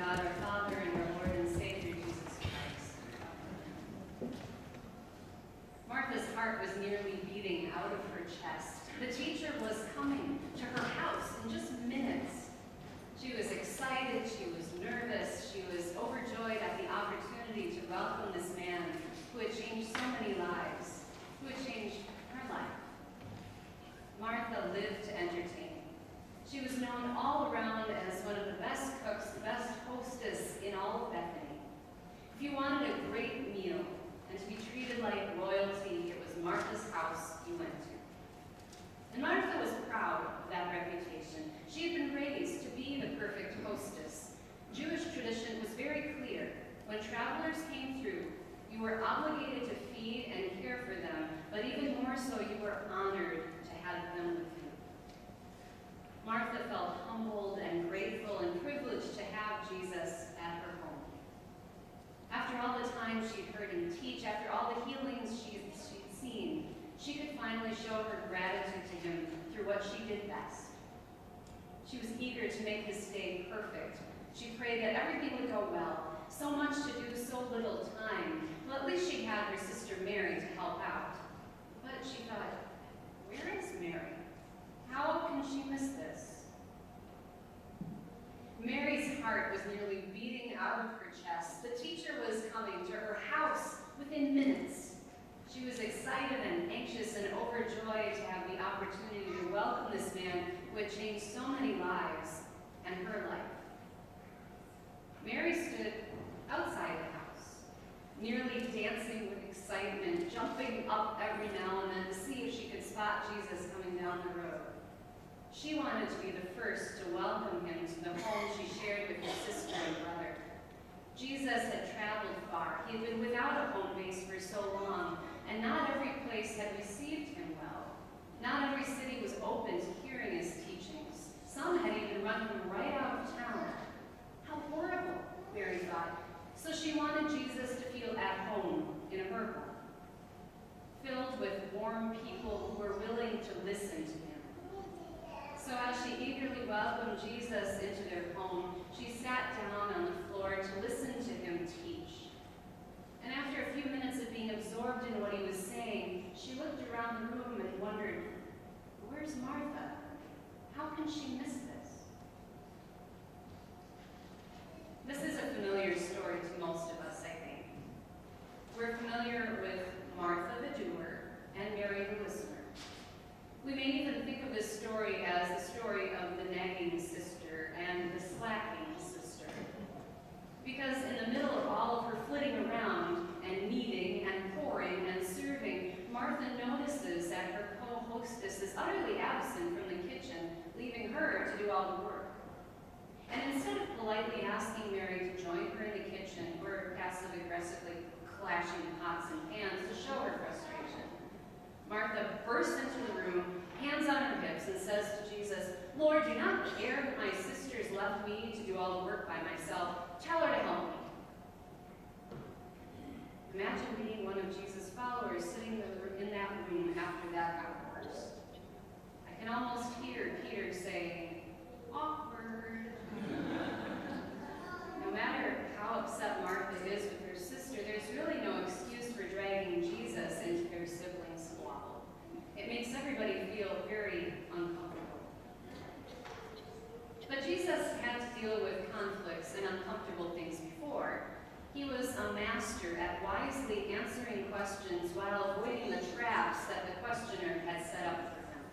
God our Father and our Lord and Savior Jesus Christ. Martha's heart was nearly beating out of her chest. The teacher was coming to her house in just minutes. She was excited, she was nervous, she was overjoyed at the opportunity to welcome this man who had changed so many lives, who had changed her life. Martha lived to entertain. She was known all around as one of the best cooks, the best hostess in all of Bethany. If you wanted a great meal and to be treated like royalty, it was Martha's house you went to. And Martha was proud of that reputation. She had been raised to be the perfect hostess. Jewish tradition was very clear. When travelers came through, you were obligated to feed and care for them, but even more so, you were honored to have them with you. Martha felt humbled and grateful and privileged to have Jesus at her home. After all the time she'd heard him teach, after all the healings she'd seen, she could finally show her gratitude to him through what she did best. She was eager to make his day perfect. She prayed that everything would go well. So much to do, so little time. Well, at least she had her sister Mary to help out. But she thought, where is Mary? How can she miss this? Mary's heart was nearly beating out of her chest. The teacher was coming to her house within minutes. She was excited and anxious and overjoyed to have the opportunity to welcome this man who had changed so many lives and her life. Mary stood outside the house, nearly dancing with excitement, jumping up every now and then to see if she could spot Jesus coming down the road. She wanted to be the first to welcome him to the home she shared with his sister and brother. Jesus had traveled far. He had been without a home base for so long, and not every place had received him well. Not every city was open to hearing his teachings. Some had even run him right out of town. How horrible, Mary thought. So she wanted Jesus to feel at home in her home, filled with warm people who were willing to listen to him. So as she eagerly welcomed Jesus into their home, she sat down on the floor to listen to him teach. And after a few minutes of being absorbed in what he was saying, she looked around the room and wondered, where's Martha? How can she miss this? This is a familiar story to most of us, I think. We're familiar with Martha the doer and Mary the listener. We may even think of this story as the story of the nagging sister and the slacking sister. Because in the middle of all of her flitting around and kneading and pouring and serving, Martha notices that her co-hostess is utterly absent from the kitchen, leaving her to do all the work. And instead of politely asking Mary to join her in the kitchen or passive-aggressively clashing pots and pans to show her frustration, Martha bursts into the room, hands on her hips, and says to Jesus, Lord, do not care that my sister's left me to do all the work by myself. Tell her to help me. Imagine being one of Jesus' followers sitting in that room after that outburst. I can almost hear Peter saying, awkward. No matter how upset Martha is with her sister, there's really no excuse for dragging Jesus into their sibling squabble. It makes everybody feel very uncomfortable. But Jesus had to deal with conflicts and uncomfortable things before. He was a master at wisely answering questions while avoiding the traps that the questioner had set up for him.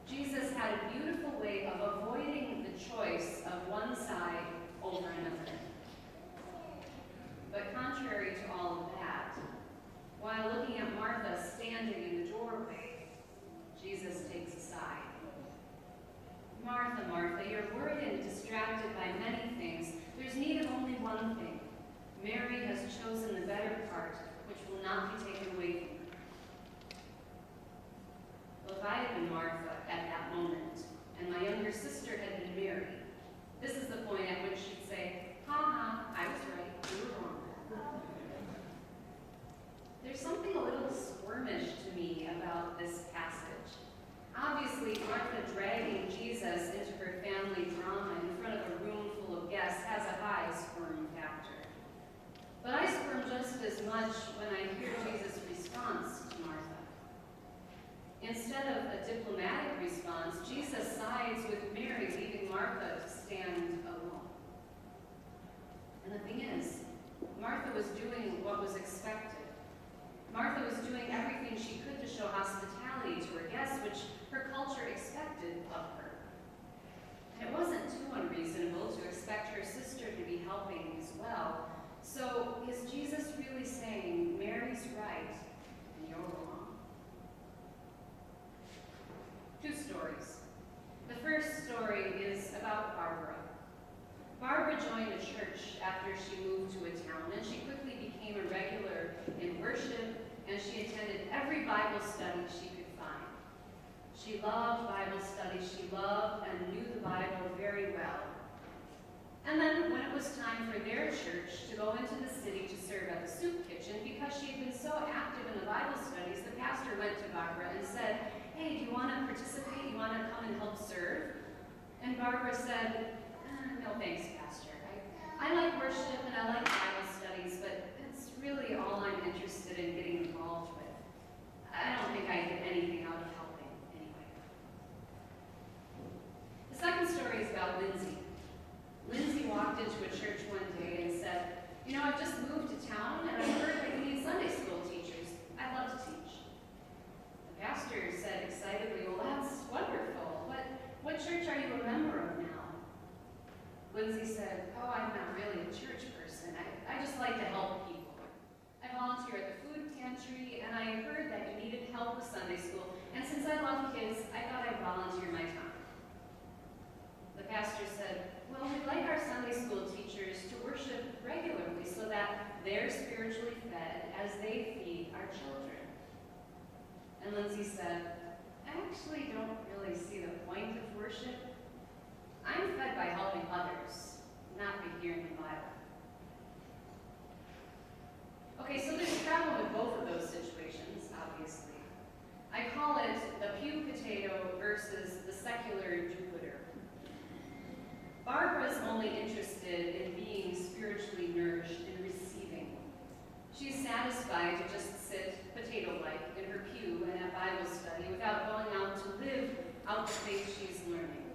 Jesus had a beautiful way of avoiding the choice of one side over another. But contrary to all of that, while looking at Martha standing in the doorway, Jesus takes a side. Martha, Martha, you're worried and distracted by many things. There's need of only one thing. Mary has chosen the better part, which will not be taken away from her. Well, if I had been Martha at that moment, and my younger sister had been Mary, this is the point at which she'd say, ha ha, I was right, you were wrong. There's something a little squirmish to me about this passage. Obviously, Martha dragging Jesus into her family drama in front of a room full of guests has a high joined a church after she moved to a town, and she quickly became a regular in worship, and she attended every Bible study she could find. She loved Bible studies. She loved and knew the Bible very well. And then when it was time for their church to go into the city to serve at the soup kitchen, because she had been so active in the Bible studies, the pastor went to Barbara and said, "Hey, do you want to participate? You want to come and help serve?" And Barbara said, "No thanks, Pastor. I like worship and I like Bible studies, but it's really all I'm interested in getting involved with. I don't think I get anything out of helping anyway." The second story is about Lindsay. Lindsay walked into a church one day and said, "You know, I've just moved to town and I heard that you need Sunday school teachers. I'd love to teach." The pastor said excitedly, "Well, that's wonderful. What church are you a member of now?" Lindsay said, "Oh, I'm not really a church person. I just like to help people. I volunteer at the food pantry, and I heard that you needed help with Sunday school, and since I love kids, I thought I'd volunteer my time." The pastor said, "Well, we'd like our Sunday school teachers to worship regularly so that they're spiritually fed as they feed our children." And Lindsay said, "I actually don't really see the point of worship. I'm fed by helping others, not by hearing the Bible." Okay, so there's trouble with both of those situations, obviously. I call it the pew potato versus the secular do-gooder. Barbara's only interested in being spiritually nourished and receiving. She's satisfied to just sit potato-like in her pew and at Bible study without going out to live out the faith she's learning.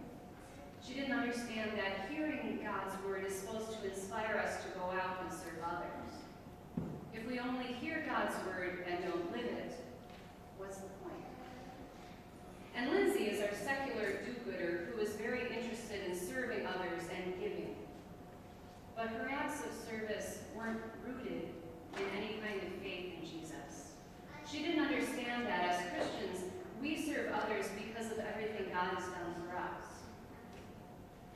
She didn't understand that hearing God's word is supposed to inspire us to go out and serve others. If we only hear God's word and don't live it, what's the point? And Lindsay is our secular do-gooder who is very interested in serving others and giving. But her acts of service weren't rooted in any kind of faith in Jesus. She didn't understand that as Christians, we serve others because of everything God has done for us.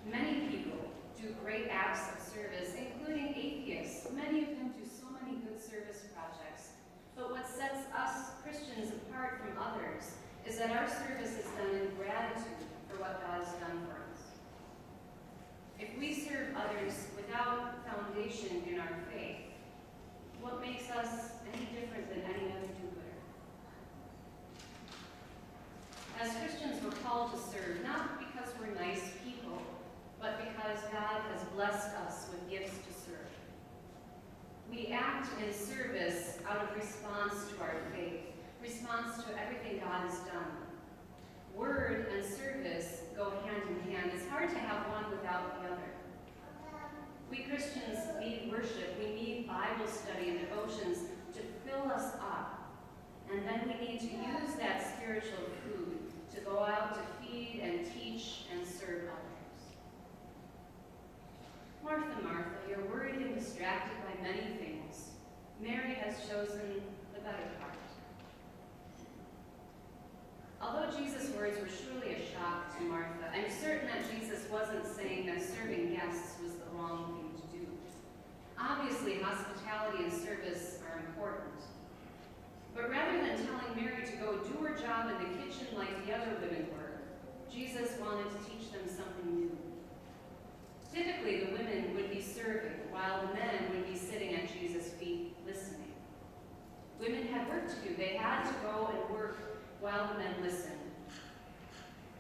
Many people do great acts of service, including atheists. Many of them do so many good service projects. But what sets us Christians apart from others is that our service is done in gratitude for what God has done for us. If we serve others without foundation in our faith, what makes us any different than any other do-gooder? As Christians, we're called to serve, not because we're nice people, but because God has blessed us with gifts to serve. We act in service out of response to our faith, response to everything God has done. Word and service go hand in hand. It's hard to have one without the other. We Christians need worship. We need Bible study and devotions to fill us up. And then we need to use that spiritual food to go out to feed and teach and serve others. Martha, Martha, you're worried and distracted by many things. Mary has chosen the better part. Although Jesus' words were surely a shock to Martha, I'm certain that Jesus wasn't saying that serving guests was the wrong thing to do. Obviously, hospitality and service are important. But rather than telling Mary to go do her job in the kitchen like the other women were, Jesus wanted to teach them something new. Typically, the women would be serving, while the men would be sitting at Jesus' feet listening. Women had work to do. They had to go and work while the men listened.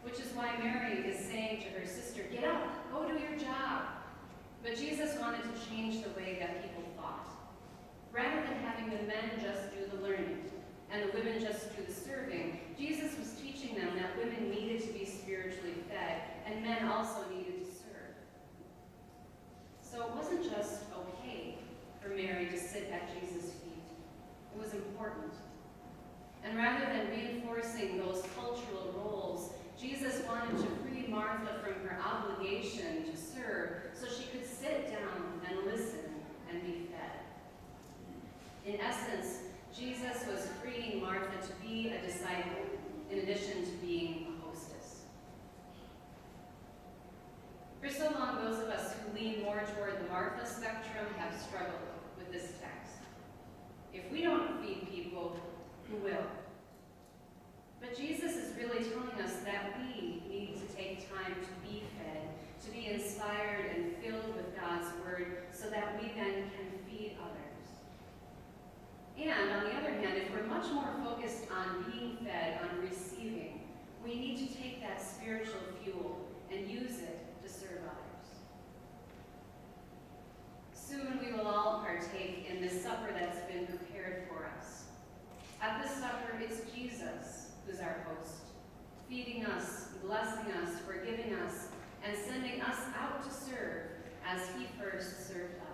Which is why Mary is saying to her sister, "Get up, go do your job." But Jesus wanted to change the way that people thought. Rather than having the men just do the learning and the women just do the serving, Jesus was teaching them that women needed to be spiritually fed and men also needed to serve. So it wasn't just okay for Mary to sit at Jesus' feet. It was important. And rather than reinforcing those cultural roles, Jesus wanted to free Martha from her obligation to serve so she could sit down and listen and be fed. In essence, Jesus was freeing Martha to be a disciple in addition to being a hostess. For so long, those of us who lean more toward the Martha spectrum have struggled with this text. If we don't feed people, who will? But Jesus is really telling us that we need to take time to be fed, to be inspired and filled with God's word so that we then can feed others. And on the other hand, if we're much more focused on being fed, on receiving, we need to take that spiritual fuel and use it to serve others. Soon we will all partake in this supper that's been prepared for us. At this supper, it's Jesus who's our host, feeding us, blessing us, forgiving us, and sending us out to serve as he first served us.